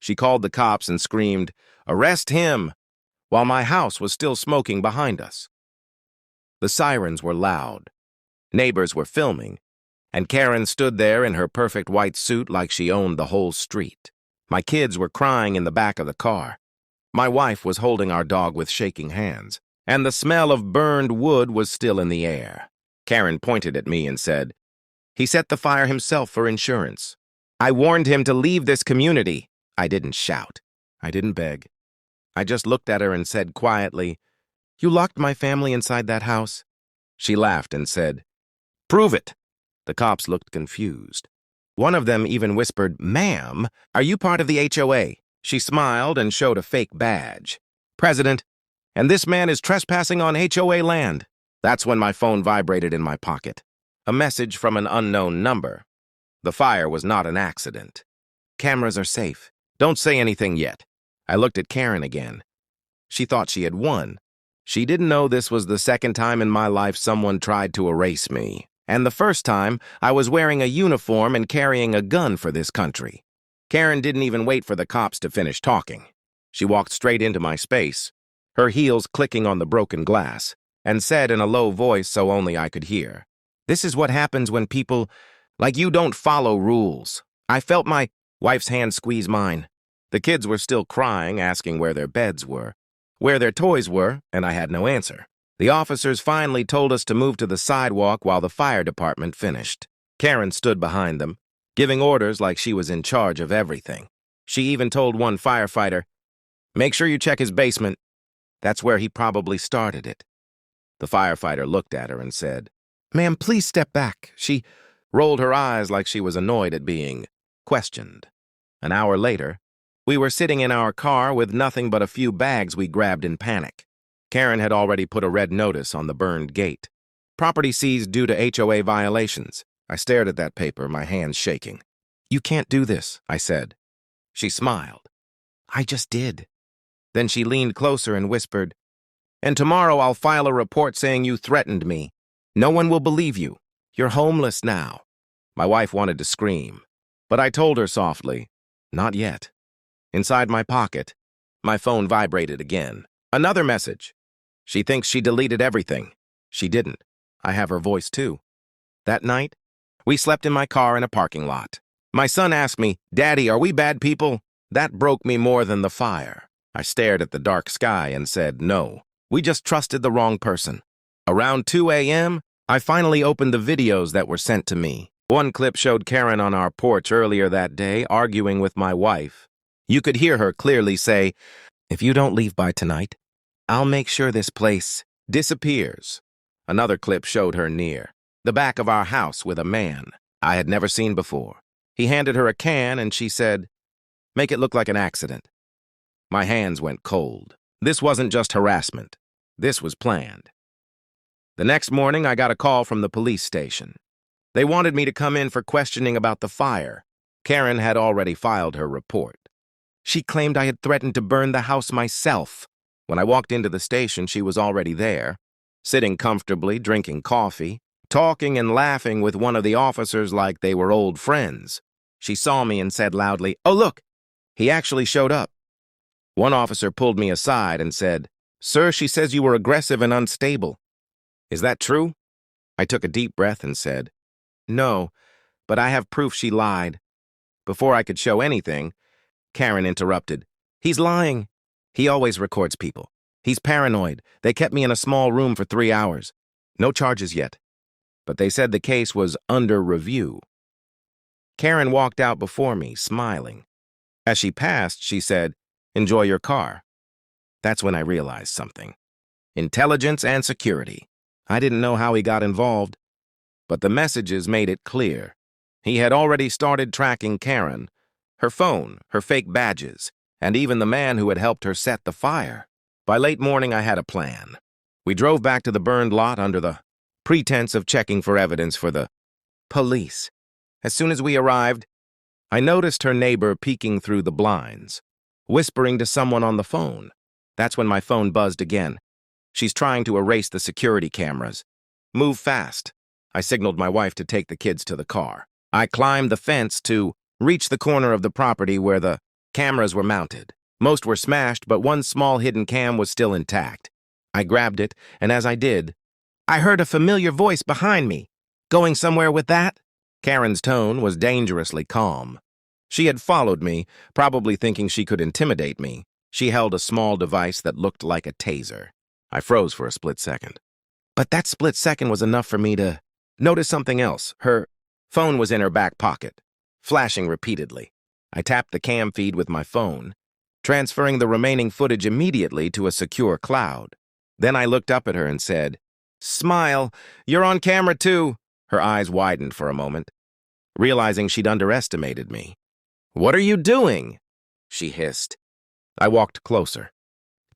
She called the cops and screamed, "Arrest him!" while my house was still smoking behind us. The sirens were loud. Neighbors were filming, and Karen stood there in her perfect white suit like she owned the whole street. My kids were crying in the back of the car. My wife was holding our dog with shaking hands, and the smell of burned wood was still in the air. Karen pointed at me and said, "He set the fire himself for insurance. I warned him to leave this community." I didn't shout. I didn't beg. I just looked at her and said quietly, "You locked my family inside that house?" She laughed and said, "Prove it." The cops looked confused. One of them even whispered, "Ma'am, are you part of the HOA?" She smiled and showed a fake badge. "President, and this man is trespassing on HOA land." That's when my phone vibrated in my pocket. A message from an unknown number. The fire was not an accident. "Cameras are safe. Don't say anything yet." I looked at Karen again. She thought she had won. She didn't know this was the second time in my life someone tried to erase me, and the first time I was wearing a uniform and carrying a gun for this country. Karen didn't even wait for the cops to finish talking. She walked straight into my space, her heels clicking on the broken glass, and said in a low voice so only I could hear, "This is what happens when people like you don't follow rules." I felt my wife's hand squeeze mine. The kids were still crying, asking where their beds were, where their toys were, and I had no answer. The officers finally told us to move to the sidewalk while the fire department finished. Karen stood behind them, giving orders like she was in charge of everything. She even told one firefighter, "Make sure you check his basement. That's where he probably started it." The firefighter looked at her and said, "Ma'am, please step back." She rolled her eyes like she was annoyed at being questioned. An hour later, we were sitting in our car with nothing but a few bags we grabbed in panic. Karen had already put a red notice on the burned gate. "Property seized due to HOA violations." I stared at that paper, my hands shaking. "You can't do this," I said. She smiled. "I just did." Then she leaned closer and whispered, "And tomorrow I'll file a report saying you threatened me. No one will believe you. You're homeless now." My wife wanted to scream, but I told her softly, "Not yet." Inside my pocket, my phone vibrated again. Another message. "She thinks she deleted everything." She didn't. I have her voice too. That night, we slept in my car in a parking lot. My son asked me, "Daddy, are we bad people?" That broke me more than the fire. I stared at the dark sky and said, "No, we just trusted the wrong person." Around 2 a.m., I finally opened the videos that were sent to me. One clip showed Karen on our porch earlier that day arguing with my wife. You could hear her clearly say, "If you don't leave by tonight, I'll make sure this place disappears." Another clip showed her near the back of our house with a man I had never seen before. He handed her a can and she said, "Make it look like an accident." My hands went cold. This wasn't just harassment. This was planned. The next morning, I got a call from the police station. They wanted me to come in for questioning about the fire. Karen had already filed her report. She claimed I had threatened to burn the house myself. When I walked into the station, she was already there, sitting comfortably, drinking coffee, talking and laughing with one of the officers like they were old friends. She saw me and said loudly, "Oh, look, he actually showed up." One officer pulled me aside and said, "Sir, she says you were aggressive and unstable. Is that true?" I took a deep breath and said, "No, but I have proof she lied." Before I could show anything, Karen interrupted. "He's lying. He always records people. He's paranoid. They kept me in a small room for 3 hours. No charges yet. But they said the case was under review." Karen walked out before me, smiling. As she passed, she said, "Enjoy your car." That's when I realized something. Intelligence and security. I didn't know how he got involved, but the messages made it clear. He had already started tracking Karen, her phone, her fake badges, and even the man who had helped her set the fire. By late morning, I had a plan. We drove back to the burned lot under the pretense of checking for evidence for the police. As soon as we arrived, I noticed her neighbor peeking through the blinds, whispering to someone on the phone. That's when my phone buzzed again. "She's trying to erase the security cameras. Move fast." I signaled my wife to take the kids to the car. I climbed the fence to reach the corner of the property where the Cameras were mounted. Most were smashed, but one small hidden cam was still intact. I grabbed it, and as I did, I heard a familiar voice behind me. "Going somewhere with that?" Karen's tone was dangerously calm. She had followed me, probably thinking she could intimidate me. She held a small device that looked like a taser. I froze for a split second. But that split second was enough for me to notice something else. Her phone was in her back pocket, flashing repeatedly. I tapped the cam feed with my phone, transferring the remaining footage immediately to a secure cloud. Then I looked up at her and said, "Smile, you're on camera too." Her eyes widened for a moment, realizing she'd underestimated me. "What are you doing?" she hissed. I walked closer.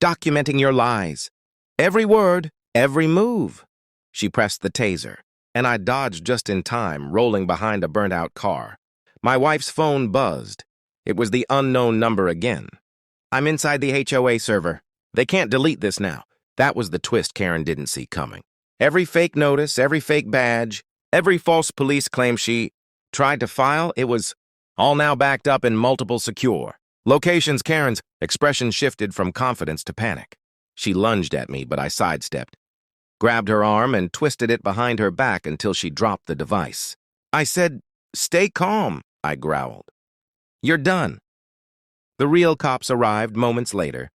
"Documenting your lies. Every word, every move." She pressed the taser, and I dodged just in time, rolling behind a burnt-out car. My wife's phone buzzed. It was the unknown number again. "I'm inside the HOA server. They can't delete this now." That was the twist Karen didn't see coming. Every fake notice, every fake badge, every false police claim she tried to file, it was all now backed up in multiple secure locations. Karen's expression shifted from confidence to panic. She lunged at me, but I sidestepped, grabbed her arm, and twisted it behind her back until she dropped the device. I said, "Stay calm," I growled. "You're done." The real cops arrived moments later,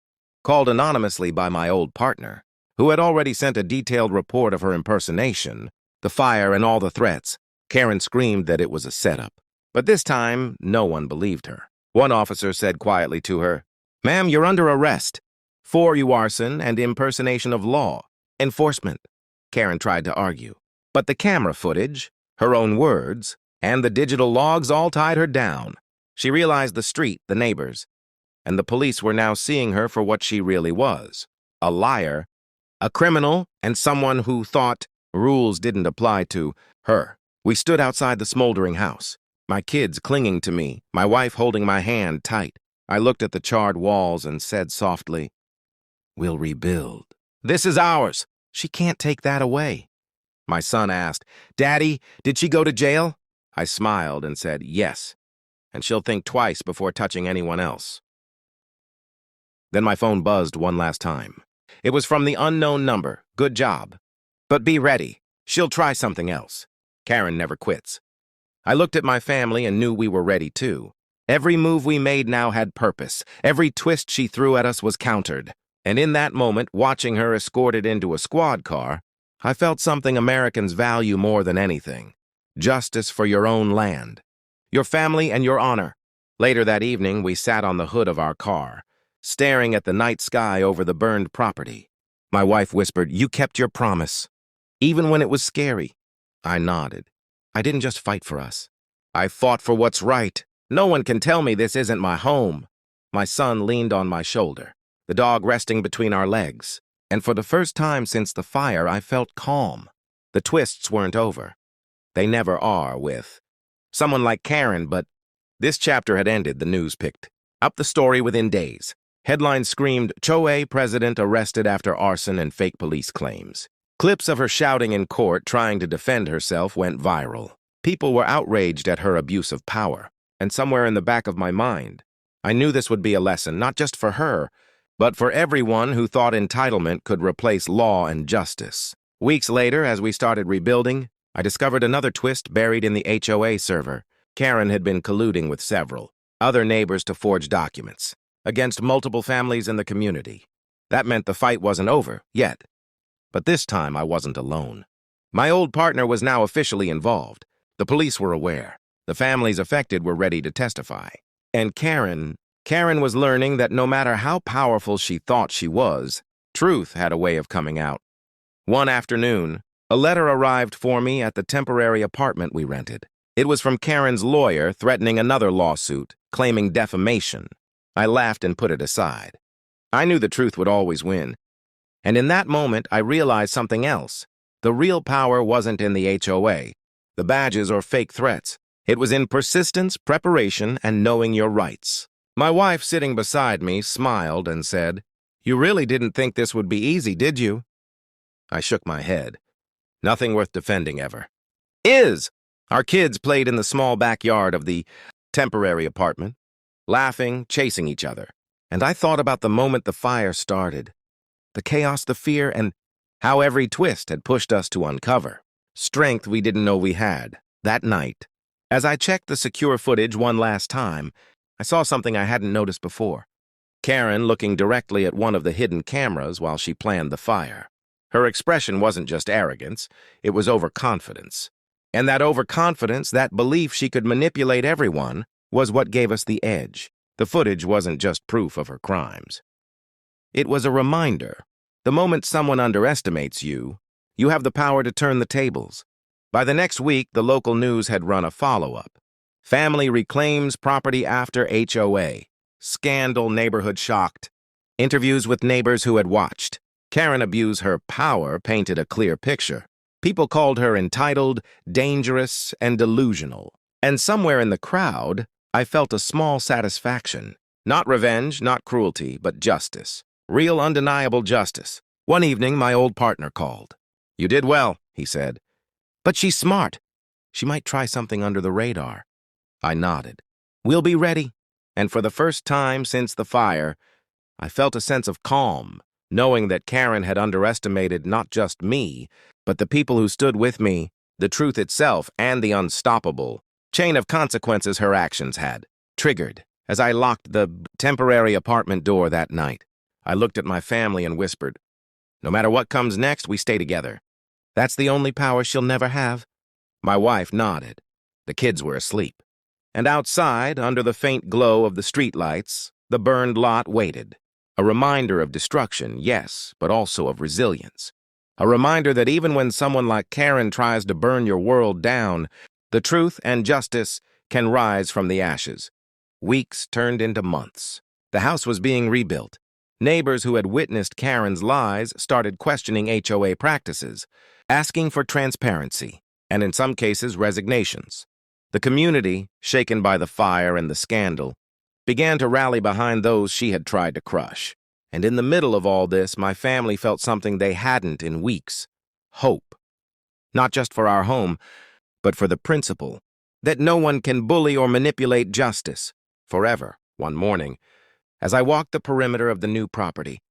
called anonymously by my old partner, who had already sent a detailed report of her impersonation, the fire, and all the threats. Karen screamed that it was a setup. But this time, no one believed her. One officer said quietly to her, "Ma'am, you're under arrest for arson and impersonation of law enforcement." Karen tried to argue, but the camera footage, her own words, and the digital logs all tied her down. She realized the street, the neighbors, and the police were now seeing her for what she really was: a liar, a criminal, and someone who thought rules didn't apply to her. We stood outside the smoldering house, my kids clinging to me, my wife holding my hand tight. I looked at the charred walls and said softly, "We'll rebuild. This is ours. She can't take that away." My son asked, "Daddy, did she go to jail?" I smiled and said, "Yes, and she'll think twice before touching anyone else." Then my phone buzzed one last time. It was from the unknown number. "Good job. But be ready. She'll try something else. Karen never quits." I looked at my family and knew we were ready too. Every move we made now had purpose. Every twist she threw at us was countered. And in that moment, watching her escorted into a squad car, I felt something Americans value more than anything: justice for your own land, your family, and your honor. Later that evening, we sat on the hood of our car, staring at the night sky over the burned property. My wife whispered, "You kept your promise, even when it was scary." I nodded. I didn't just fight for us. I fought for what's right. No one can tell me this isn't my home. My son leaned on my shoulder, the dog resting between our legs. And for the first time since the fire, I felt calm. The twists weren't over. They never are with someone like Karen, but this chapter had ended. The news picked up the story within days. Headlines screamed, "HOA president arrested after arson and fake police claims." Clips of her shouting in court, trying to defend herself, went viral. People were outraged at her abuse of power. And somewhere in the back of my mind, I knew this would be a lesson, not just for her, but for everyone who thought entitlement could replace law and justice. Weeks later, as we started rebuilding, I discovered another twist buried in the HOA server. Karen had been colluding with several other neighbors to forge documents against multiple families in the community. That meant the fight wasn't over yet. But this time, I wasn't alone. My old partner was now officially involved. The police were aware. The families affected were ready to testify. And Karen was learning that no matter how powerful she thought she was, truth had a way of coming out. One afternoon, a letter arrived for me at the temporary apartment we rented. It was from Karen's lawyer threatening another lawsuit, claiming defamation. I laughed and put it aside. I knew the truth would always win. And in that moment, I realized something else. The real power wasn't in the HOA, the badges, or fake threats. It was in persistence, preparation, and knowing your rights. My wife, sitting beside me, smiled and said, "You really didn't think this would be easy, did you?" I shook my head. Nothing worth defending ever is. Our kids played in the small backyard of the temporary apartment. laughing, chasing each other. And I thought about the moment the fire started, the chaos, the fear, and how every twist had pushed us to uncover strength we didn't know we had. That night, as I checked the secure footage one last time, I saw something I hadn't noticed before. Karen looking directly at one of the hidden cameras while she planned the fire. Her expression wasn't just arrogance, it was overconfidence. And that overconfidence, that belief she could manipulate everyone, was what gave us the edge. The footage wasn't just proof of her crimes. It was a reminder. The moment someone underestimates you, you have the power to turn the tables. By the next week, the local news had run a follow-up. Family reclaims property after HOA. Scandal, neighborhood shocked. Interviews with neighbors who had watched. Karen abused her power painted a clear picture. People called her entitled, dangerous, and delusional. And somewhere in the crowd, I felt a small satisfaction. Not revenge, not cruelty, but justice. Real, undeniable justice. One evening, my old partner called. "You did well," he said. "But she's smart. She might try something under the radar." I nodded. "We'll be ready." And for the first time since the fire, I felt a sense of calm, knowing that Karen had underestimated not just me, but the people who stood with me, the truth itself, and the unstoppable chain of consequences her actions had triggered. As I locked the temporary apartment door that night, I looked at my family and whispered, "No matter what comes next, we stay together. That's the only power she'll never have." My wife nodded. The kids were asleep. And outside, under the faint glow of the streetlights, the burned lot waited. A reminder of destruction, yes, but also of resilience. A reminder that even when someone like Karen tries to burn your world down, the truth and justice can rise from the ashes. Weeks turned into months. The house was being rebuilt. Neighbors who had witnessed Karen's lies started questioning HOA practices, asking for transparency, and in some cases, resignations. The community, shaken by the fire and the scandal, began to rally behind those she had tried to crush. And in the middle of all this, my family felt something they hadn't in weeks: hope. Not just for our home, but for the principle that no one can bully or manipulate justice forever. One morning, as I walked the perimeter of the new property,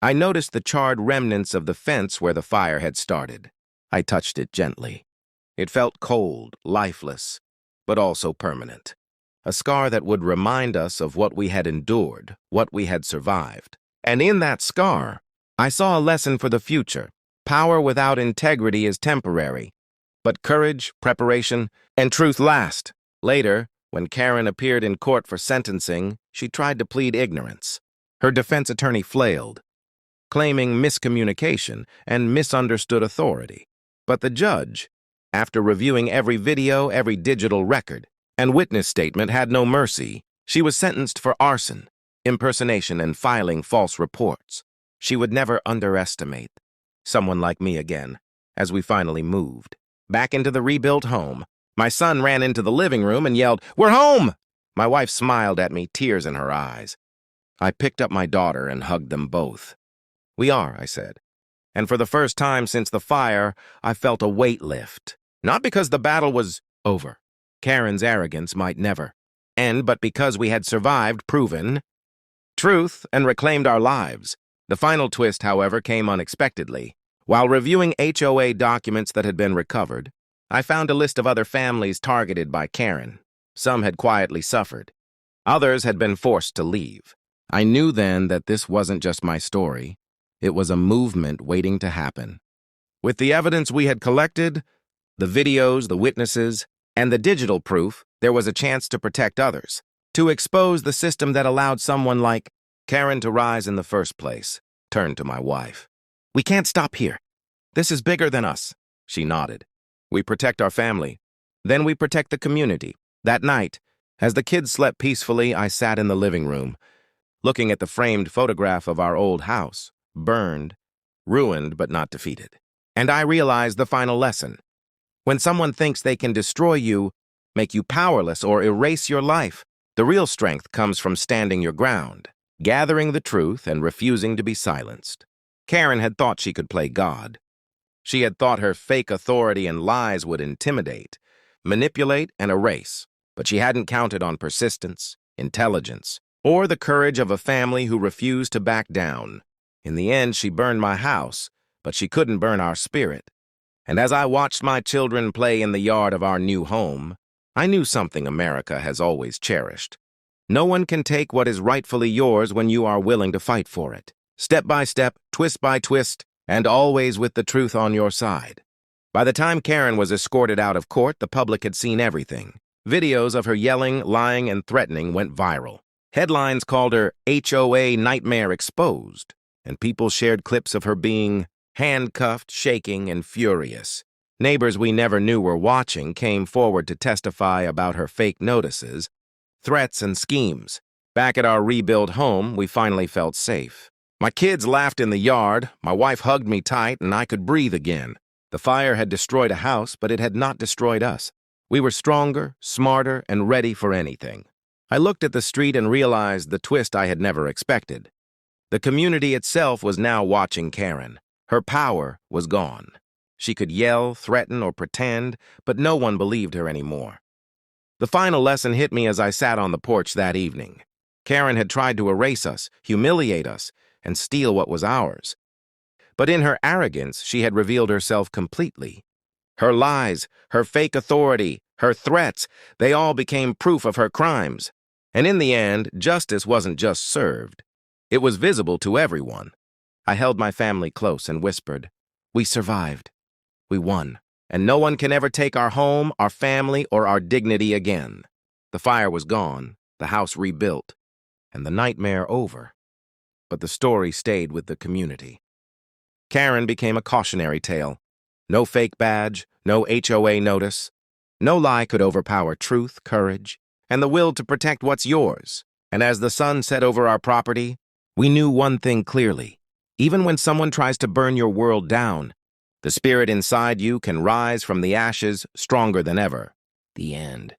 I noticed the charred remnants of the fence where the fire had started. I touched it gently. It felt cold, lifeless, but also permanent. A scar that would remind us of what we had endured, what we had survived. And in that scar, I saw a lesson for the future. Power without integrity is temporary, but courage, preparation, and truth last. Later, when Karen appeared in court for sentencing, she tried to plead ignorance. Her defense attorney flailed, claiming miscommunication and misunderstood authority. But the judge, after reviewing every video, every digital record, and witness statement, had no mercy. She was sentenced for arson, impersonation, and filing false reports. She would never underestimate someone like me again. As we finally moved back into the rebuilt home, my son ran into the living room and yelled, "We're home!" My wife smiled at me, tears in her eyes. I picked up my daughter and hugged them both. "We are," I said. And for the first time since the fire, I felt a weight lift. Not because the battle was over. Karen's arrogance might never end, but because we had survived, proven truth, and reclaimed our lives. The final twist, however, came unexpectedly. While reviewing HOA documents that had been recovered, I found a list of other families targeted by Karen. Some had quietly suffered. Others had been forced to leave. I knew then that this wasn't just my story. It was a movement waiting to happen. With the evidence we had collected, the videos, the witnesses, and the digital proof, there was a chance to protect others, to expose the system that allowed someone like Karen to rise in the first place. Turned to my wife. "We can't stop here. This is bigger than us." She nodded. "We protect our family. Then we protect the community." That night, as the kids slept peacefully, I sat in the living room, looking at the framed photograph of our old house, burned, ruined, but not defeated. And I realized the final lesson. When someone thinks they can destroy you, make you powerless, or erase your life, the real strength comes from standing your ground, gathering the truth, and refusing to be silenced. Karen had thought she could play God. She had thought her fake authority and lies would intimidate, manipulate, and erase, but she hadn't counted on persistence, intelligence, or the courage of a family who refused to back down. In the end, she burned my house, but she couldn't burn our spirit. And as I watched my children play in the yard of our new home, I knew something America has always cherished. No one can take what is rightfully yours when you are willing to fight for it. Step by step, twist by twist, and always with the truth on your side. By the time Karen was escorted out of court, the public had seen everything. Videos of her yelling, lying, and threatening went viral. Headlines called her HOA Nightmare Exposed, and people shared clips of her being handcuffed, shaking, and furious. Neighbors we never knew were watching came forward to testify about her fake notices, threats, and schemes. Back at our rebuilt home, we finally felt safe. My kids laughed in the yard, my wife hugged me tight, and I could breathe again. The fire had destroyed a house, but it had not destroyed us. We were stronger, smarter, and ready for anything. I looked at the street and realized the twist I had never expected. The community itself was now watching Karen. Her power was gone. She could yell, threaten, or pretend, but no one believed her anymore. The final lesson hit me as I sat on the porch that evening. Karen had tried to erase us, humiliate us, and steal what was ours. But in her arrogance, she had revealed herself completely. Her lies, her fake authority, her threats, they all became proof of her crimes. And in the end, justice wasn't just served. It was visible to everyone. I held my family close and whispered, "We survived. We won. And no one can ever take our home, our family, or our dignity again." The fire was gone, the house rebuilt, and the nightmare over. But the story stayed with the community. Karen became a cautionary tale. No fake badge, no HOA notice. No lie could overpower truth, courage, and the will to protect what's yours. And as the sun set over our property, we knew one thing clearly. Even when someone tries to burn your world down, the spirit inside you can rise from the ashes stronger than ever. The end.